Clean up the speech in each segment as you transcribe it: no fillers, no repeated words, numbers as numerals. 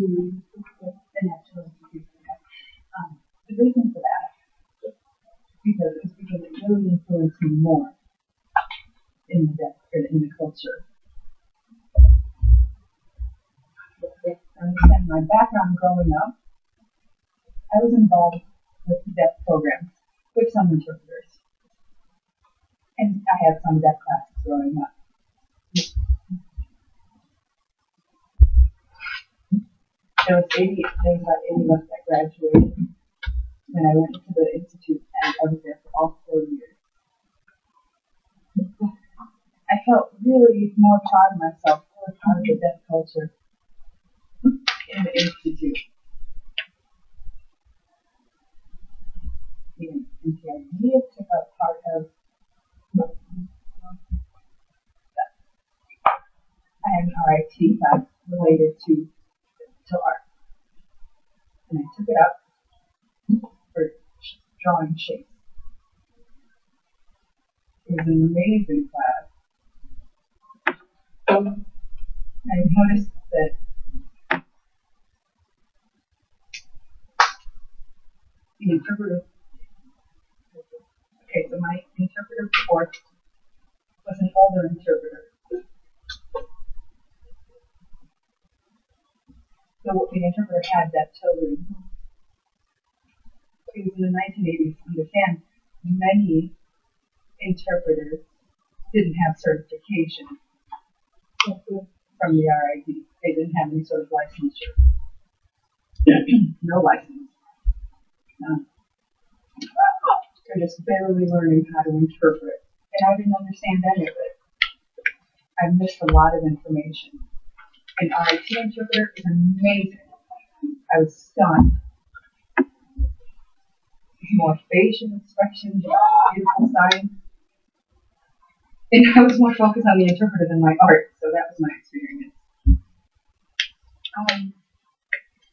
the National Institute for Deaf. The reason for that is because it really influenced me more in the culture. To understand my background growing up, I was involved with the deaf programs, with some interpreters. And I had some deaf classes growing up. There was about 80 of us that graduated when I went to the institute, and I was there for all 4 years. I felt really more proud of myself, more proud of the deaf culture in the institute. The NPID took up part of. I had an RIT class related to art, and I took it up for drawing shapes. It was an amazing class. I noticed that the interpreter. Okay, so my interpreter before was an older interpreter. So the interpreter had that children. It was in the 1980s. Understand, many interpreters didn't have certification from the RID. They didn't have any sort of licensure. No license. They're just barely learning how to interpret. And I didn't understand any of it. I missed a lot of information. An RIT interpreter is amazing. I was stunned. More facial expressions, beautiful signs. And I was more focused on the interpreter than my art, so that was my experience.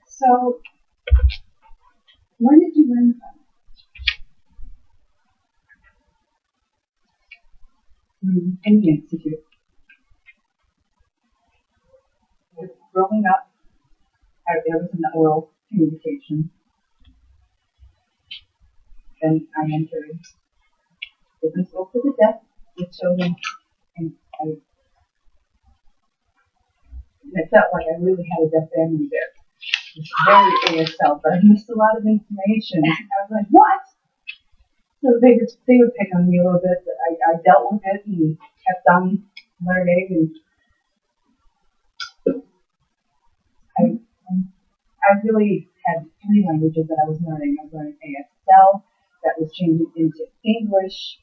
So, when did you learn that? In the institute. Growing up, I was in the oral communication. Then I entered business school for the deaf with children, and I felt like I really had a deaf family there. It was very ASL, but I missed a lot of information. I was like, what? So they would pick on me a little bit, but I dealt with it and kept on learning. And I really had 3 languages that I was learning. I was learning ASL, that was changing into English.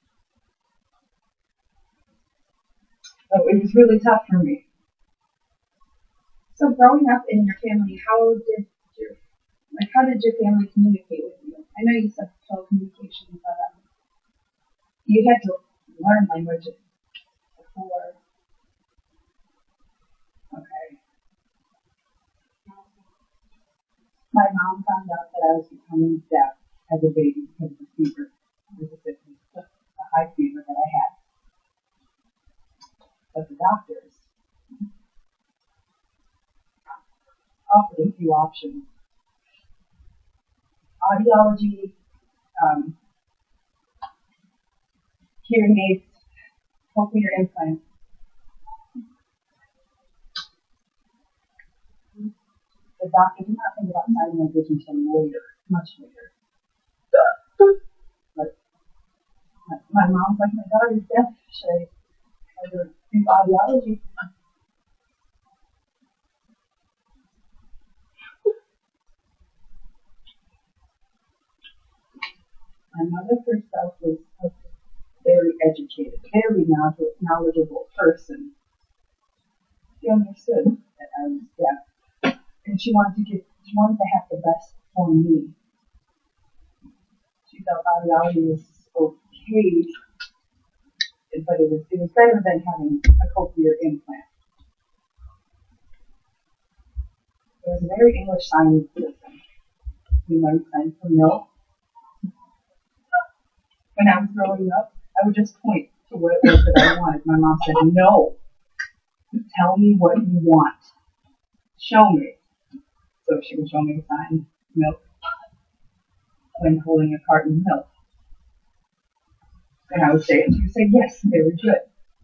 So it was really tough for me. So growing up in your family, how did your family communicate with you? I know you said telecommunication, but you had to learn languages before. Okay. My mom found out that I was becoming deaf as a baby because of the fever. It was a high fever that I had. But the doctors offered a few options. Audiology, hearing aids, cochlear implants. The doctor did not think about sign language until later, much later. But my mom's like, my daughter's deaf. Should I have her do audiology? My mother herself was a very educated, very knowledgeable person. She understood that I was deaf, and she wanted to have the best for me. She felt audiology was okay, but it was better than having a cochlear implant. It was a very English sign system. We learned signs from milk. When I was growing up, I would just point to what it was that I wanted. My mom said, no, tell me what you want. Show me. So she would show me the sign, milk, when holding a carton of milk. And I would say it, she would say, yes, very good.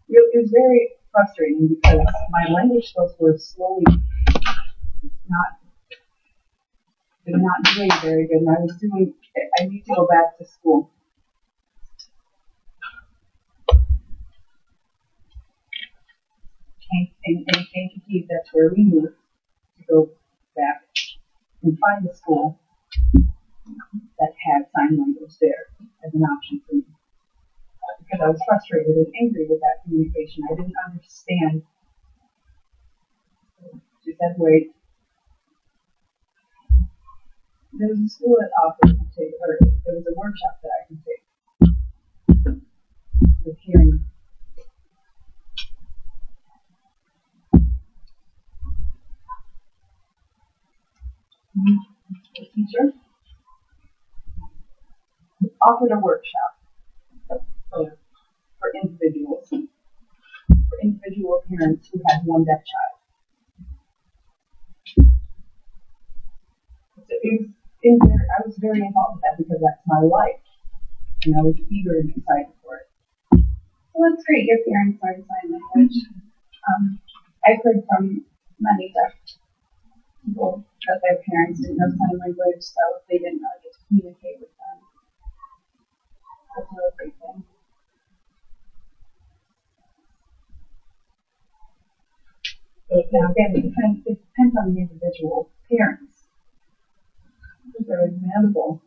It was very frustrating because my language skills were slowly not doing very good. And I need to go back to school. And Kankakee, that's where we moved to go back and find a school that had sign language there as an option for me. Because I was frustrated and angry with that communication. I didn't understand. She said, wait. There was a school that offered to take, or there was a workshop that I could take with hearing. The teacher offered a workshop for individual parents who had one deaf child. So I was very involved with that because that's my life, and I was eager and excited for it. Well, that's great. Your parents learn sign language. I've heard from many deaf people that their parents didn't know sign language, so they didn't really get to communicate with them. That's a really great thing. Now again, it depends on the individual parents. For example,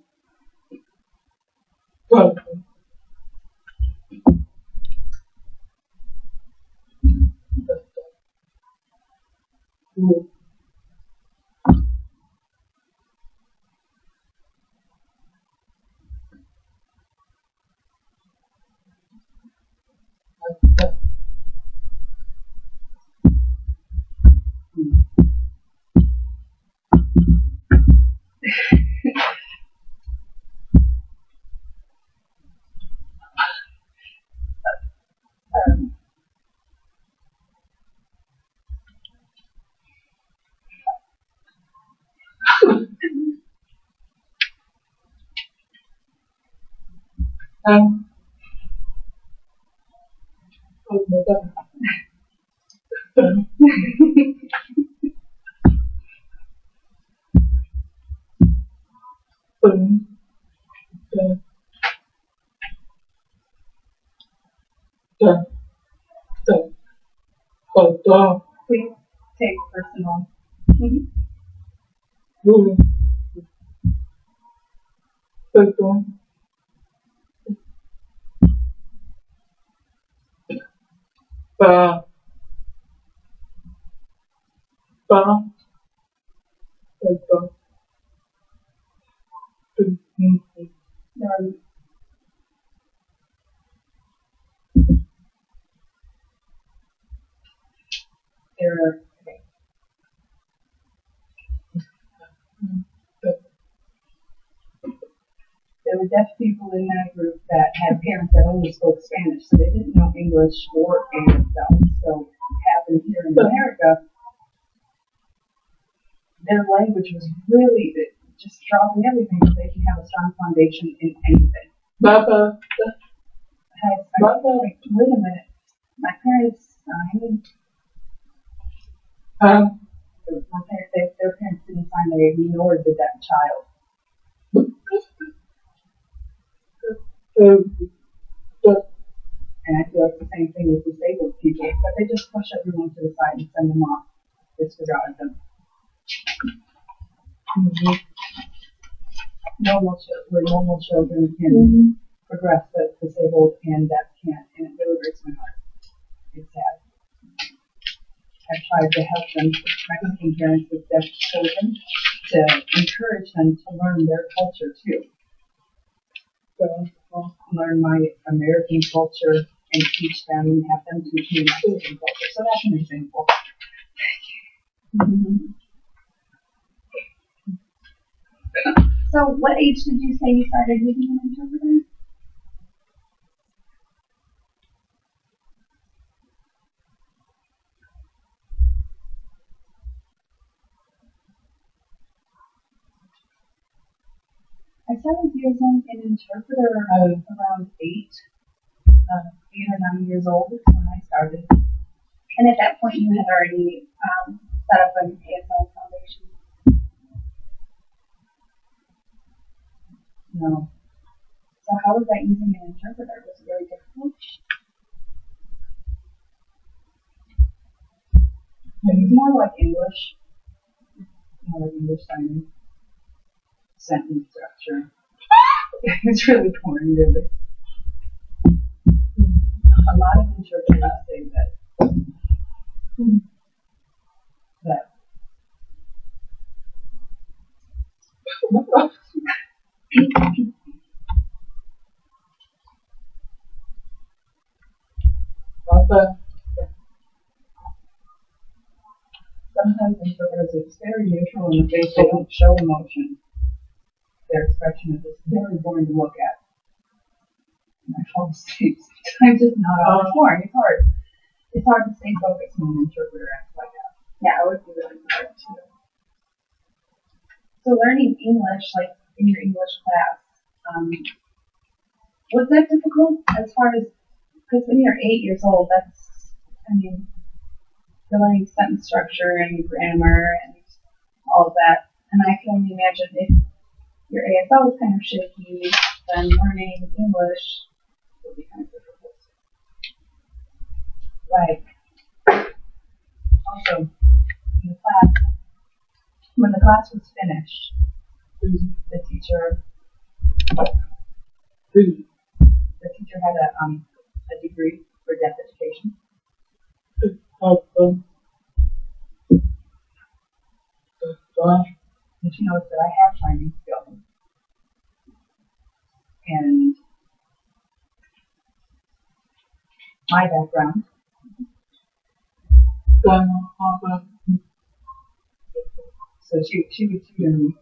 please take personal. There were deaf people in that group that had parents that only spoke Spanish, so they didn't know English or ASL. So what happened here in America, their language was really just dropping everything so they can have a strong foundation in anything. Wait a minute. My parents signed. Their parents didn't sign, they ignored the deaf child. And I feel it's the same thing with disabled people, but they just push everyone to the side and send them off, disregard them. Normal children can progress, but disabled and deaf can't, and it really breaks my heart. It's sad. I've tried to help them, Mexican parents with deaf children, to encourage them to learn their culture too. So I'll learn my American culture and teach them and have them teach me Mexican culture. So that's an example. So what age did you say you started using an interpreter? started using an interpreter around 8 or 9 years old is when I started. And at that point, you had already set up an ASL foundation. No. So how was that using an interpreter? Was it really difficult? It was more like English. More like English signing. Sentence structure. It's really boring, really. A lot of interpreters say that sometimes interpreters are very neutral in the face. They don't show emotion. Their expression is just very boring to look at. And I fall asleep. Sometimes it's not always boring. It's hard. It's hard to stay focused when an interpreter acts like that. Yeah, it would be really hard too. So learning English, like in your English class, was that difficult as far as, because when you're 8 years old, that's, I mean, you're learning sentence structure and grammar and all of that. And I can only imagine if your ASL is kind of shaky, then learning English would be kind of difficult. Right. Also, in the class, when the class was finished, the teacher had a degree for deaf education. And she knows that I have Chinese skills. And my background. So she would tutor me.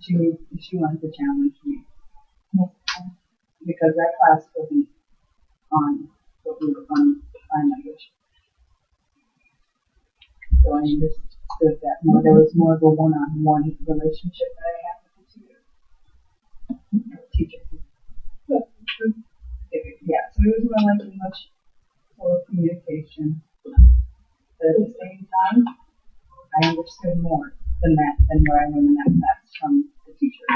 She wanted to challenge me. Because that class wasn't on what we were on sign language. So I understood that more. There was more of a one-on-one relationship that I had with the teacher. Yeah, so it was more like English for communication. But at the same time, I understood more than what I learned in that class from the teacher.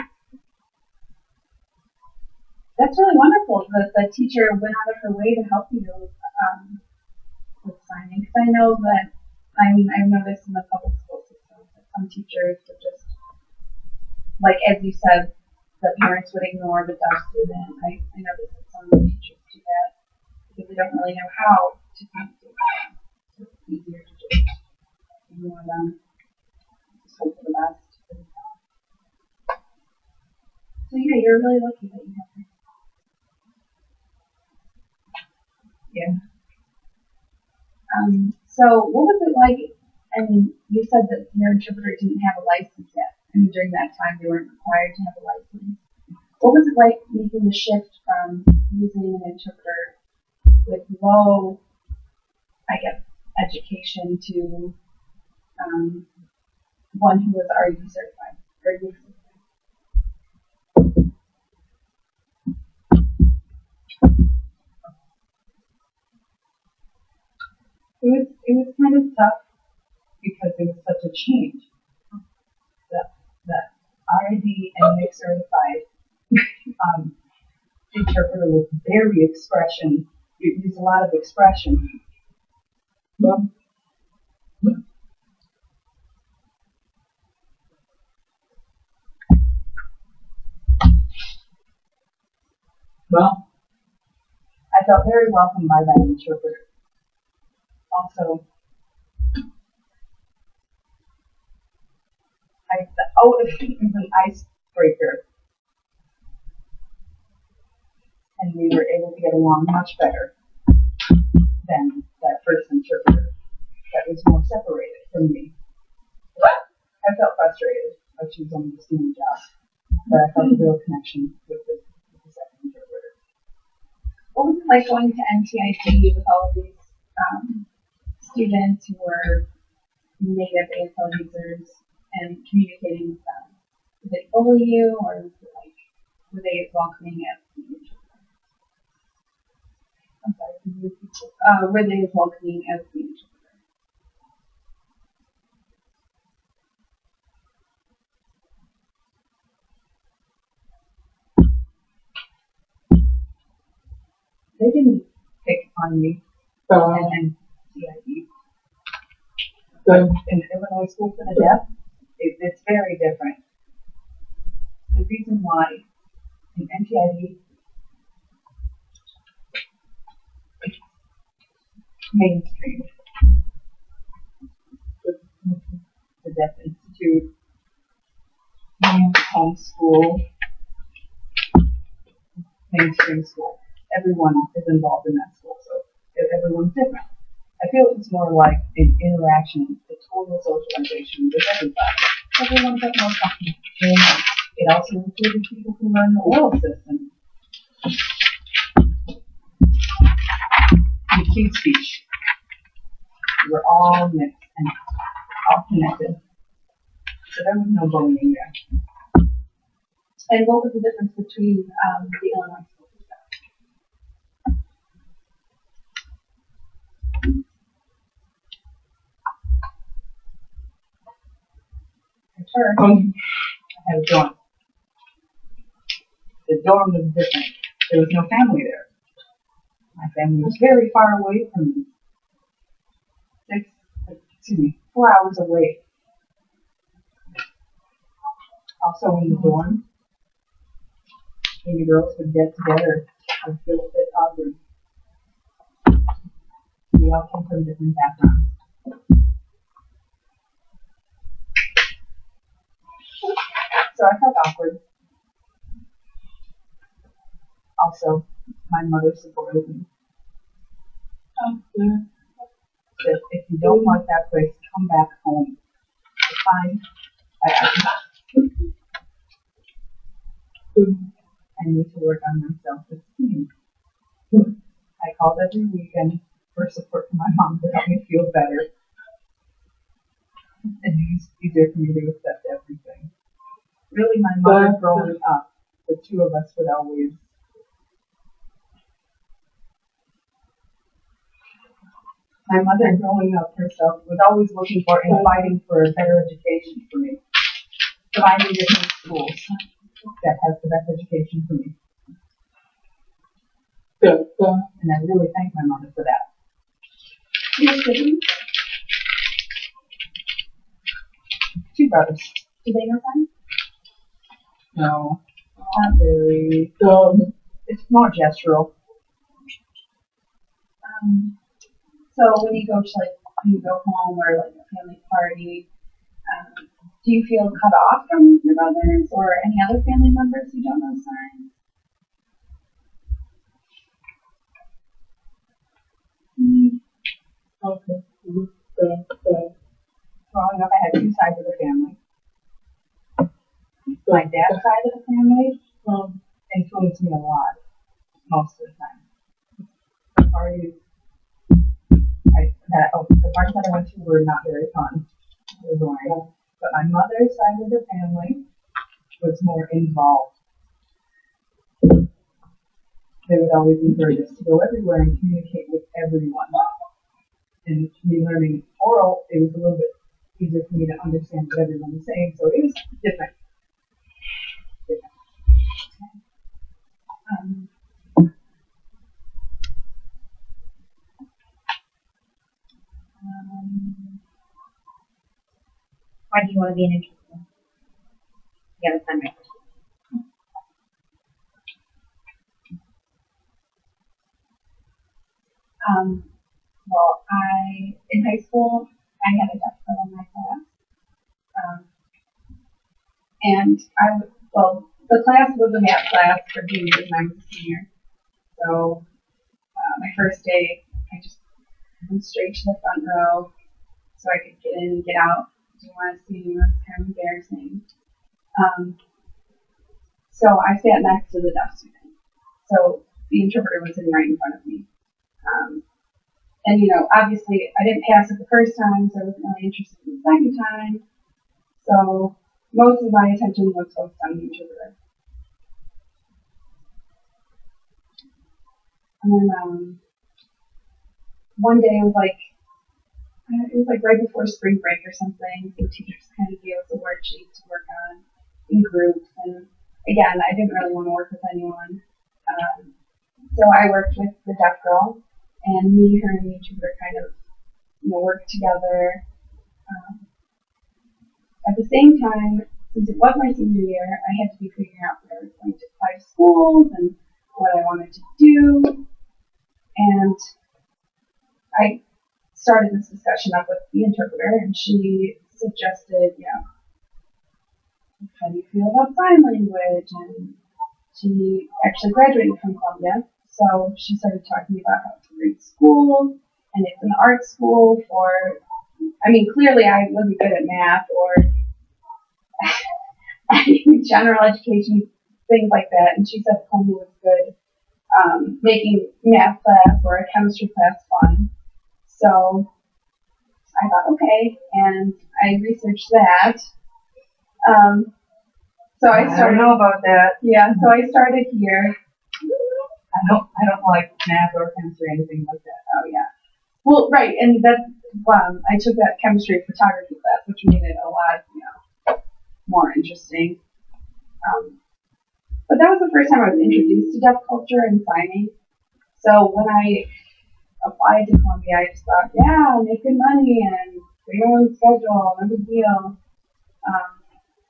That's really wonderful that the teacher went out of her way to help you with signing. Because I know that, I've noticed in the public school system that some teachers would just, like as you said, the parents would ignore the deaf student. I noticed that some teachers do that because they don't really know how to communicate with them. So it's easier to just ignore them. Just hope for the best. So yeah, you're really lucky that you have her. Yeah. So what was it like? You said that your interpreter didn't have a license yet. During that time, they weren't required to have a license. What was it like making the shift from using an interpreter with low, education to one who was already certified? It was kind of tough because it was such a change. The RID and NIC certified interpreter was very expression. It used a lot of expression. Well, I felt very welcomed by that interpreter. Also, it was an icebreaker. And we were able to get along much better than that first interpreter that was more separated from me. I felt frustrated, like she was only just doing the job. But I felt a real connection with the second interpreter. What was it like going to NTIC with all of these students who were native ASL users and communicating with them? Did they bully you, or was it like, were they as welcoming as the introvert? I'm sorry, can you repeat that? Were they as welcoming as the introvert? They didn't pick on me and CID. But in Illinois School for the Deaf, it's very different. The reason why in NTID, it's mainstream. The Deaf Institute, homeschool, mainstream school. Everyone is involved in that school, so everyone's different. I feel it's more like an interaction, a total socialization with everybody. Everyone got more fun. And it also included people who learn the oral system. And cute speech. We're all mixed and all connected. So there was no bullying there. And what was the difference between the Illinois school? First, I had a dorm. The dorm was different. There was no family there. My family was very far away from me. 4 hours away. Also in the dorm, when the girls would get together, I'd feel a bit awkward. We all came from different backgrounds. So I felt awkward. Also, my mother supported me. Said, if you don't like that place, come back home. It's fine. I need to work on my self-esteem. I called every weekend for support from my mom to help me feel better. And it was easier for me to accept everything. Really, my mother growing up, the two of us would always my mother growing up herself was always looking for and fighting for a better education for me. So I needed different schools that has the best education for me. And I really thank my mother for that. Two brothers. Do they know fun? No, not really. It's more gestural. So when you go to when you go home or like a family party, do you feel cut off from your brothers or any other family members who don't know signs? Okay. Growing up, I had two sides of the family. My dad's side of the family influenced me a lot, most of the time. The parties that I went to were not very fun. It was boring. But my mother's side of the family was more involved. They would always encourage us to go everywhere and communicate with everyone. And me learning oral, it was a little bit easier for me to understand what everyone was saying. So it was different. Why do you want to be an introvert? You have a son, right? Well, in high school, I had a deaf girl in my class. And the class was a math class for juniors and I was a senior. So, my first day, I just went straight to the front row so I could get in and get out. I didn't want to see anyone. It was kind of embarrassing. So I sat next to the deaf student. So the interpreter was sitting right in front of me. And, obviously I didn't pass it the first time, so I wasn't really interested in the second time. So most of my attention was focused on the interpreter. And then one day it was like right before spring break or something. So teachers kind of gave us a worksheet to work on in groups. And again, I didn't really want to work with anyone. So I worked with the deaf girl, and me, her, and the interpreter kind of, worked together. At the same time, since it was my senior year, I had to be figuring out where I was going to apply to schools and what I wanted to do. And I started this discussion up with the interpreter, and she suggested, how do you feel about sign language? And she actually graduated from Columbia, so she started talking about how it's a great school, and it's an art school clearly I wasn't good at math or general education, things like that, and she said Columbia was good, making math class or a chemistry class fun. So I thought, okay, and I researched that. I don't know about that. Yeah, so I started here. I don't like math or chemistry or anything like that. Oh yeah. Well, right, and that's I took that chemistry photography class, which made it a lot, more interesting. But that was the first time I was introduced to deaf culture and signing. So when I applied to Columbia, I just thought, yeah, I'll make good money and put your own schedule, no big deal.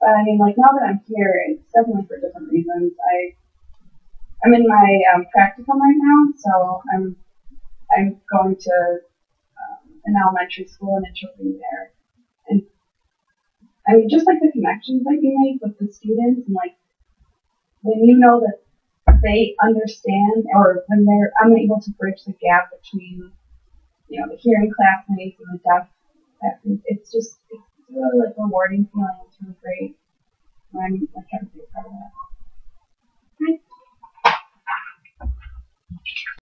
But now that I'm here, it's definitely for different reasons. I'm in my practicum right now, so I'm going to an elementary school and interpreting there. And just like the connections that you make with the students, and when you know that they understand, or when I'm able to bridge the gap between, the hearing classmates and the deaf classmates, it's really rewarding feeling. It's really great. I'm happy to be a part of that.